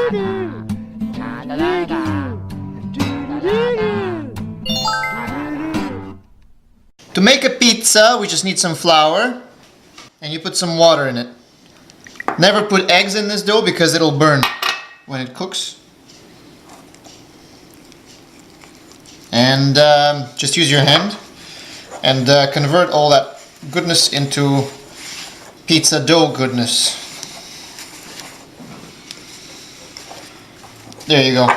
To make a pizza, we just need some flour and you put some water in it. Never put eggs in this dough because it'll burn when it cooks. And just use your hand and convert all that goodness into pizza dough goodness. There you go.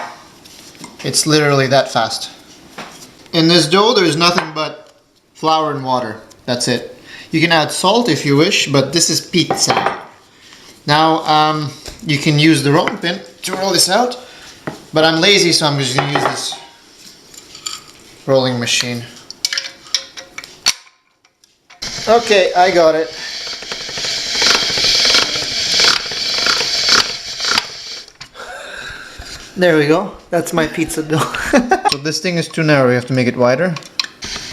It's literally that fast. In this dough there's nothing but flour and water. That's it. You can add salt if you wish, but this is pizza. Now you can use the rolling pin to roll this out, but I'm lazy, so I'm just going to use this rolling machine. Okay, I got it. There we go. That's my pizza dough. So this thing is too narrow. You have to make it wider.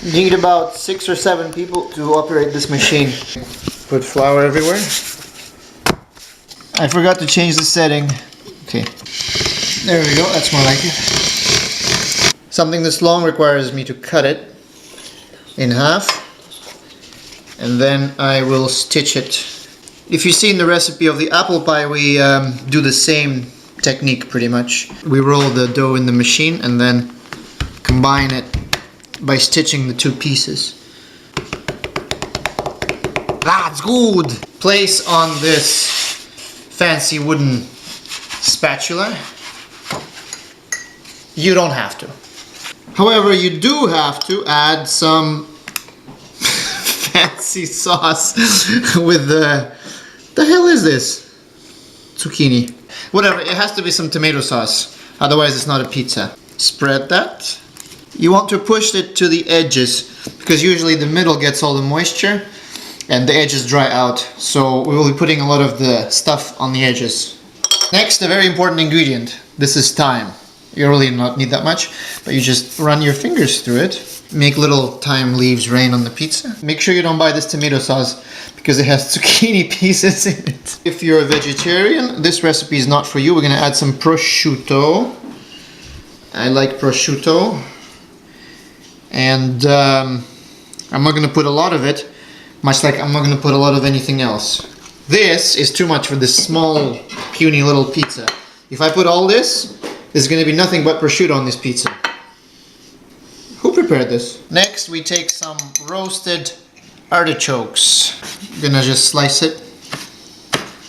You need about 6 or 7 people to operate this machine. Put flour everywhere. I forgot to change the setting. Okay. There we go. That's more like it. Something this long requires me to cut it in half. And then I will stitch it. If you've seen the recipe of the apple pie, we do the same technique pretty much. We roll the dough in the machine and then combine it by stitching the 2 pieces. That's good! Place on this fancy wooden spatula. You don't have to. However, you do have to add some fancy sauce with the hell is this? Zucchini. Whatever, it has to be some tomato sauce, otherwise it's not a pizza. Spread that. You want to push it to the edges, because usually the middle gets all the moisture and the edges dry out, so we will be putting a lot of the stuff on the edges. Next, a very important ingredient. This is thyme. You really not need that much, but you just run your fingers through it. Make little thyme leaves rain on the pizza. Make sure you don't buy this tomato sauce because it has zucchini pieces in it. If you're a vegetarian, this recipe is not for you. We're gonna add some prosciutto. I like prosciutto. And I'm not gonna put a lot of it, much like I'm not gonna put a lot of anything else. This is too much for this small, puny little pizza. If I put all this, there's gonna be nothing but prosciutto on this pizza. Who prepared this? Next, we take some roasted artichokes. I'm gonna just slice it.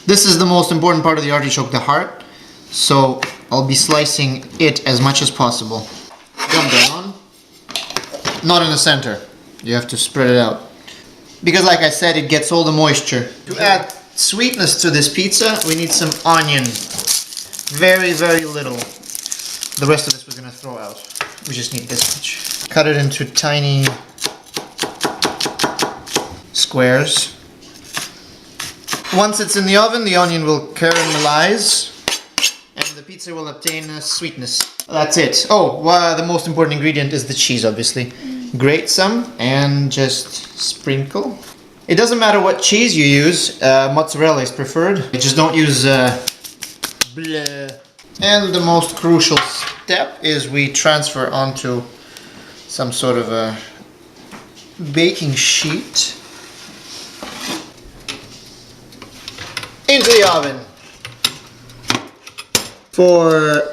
This is the most important part of the artichoke, the heart. So I'll be slicing it as much as possible. Gum down. Not in the center. You have to spread it out. Because like I said, it gets all the moisture. To add sweetness to this pizza, we need some onion. Very, very little. The rest of this we're gonna throw out. We just need this much. Cut it into tiny squares. Once it's in the oven, the onion will caramelize and the pizza will obtain sweetness. That's it. Oh, the most important ingredient is the cheese, obviously. Grate some and just sprinkle. It doesn't matter what cheese you use, mozzarella is preferred. You just don't use bleh. And the most crucial step is we transfer onto some sort of a baking sheet into the oven for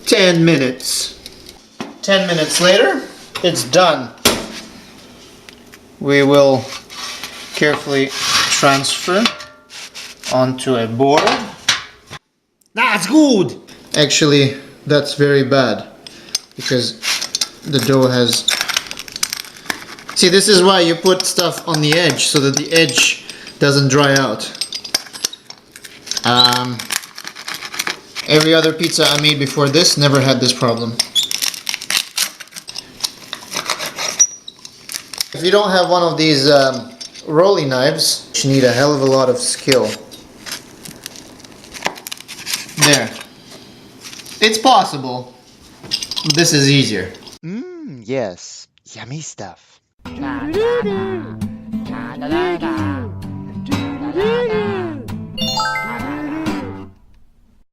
10 minutes. 10 minutes later, it's done. We will carefully transfer onto a board. That's good! Actually, that's very bad because the dough has... See, this is why you put stuff on the edge so that the edge doesn't dry out. Every other pizza I made before this never had this problem. If you don't have one of these rolling knives, you need a hell of a lot of skill. There. It's possible, but this is easier. Yes, yummy stuff.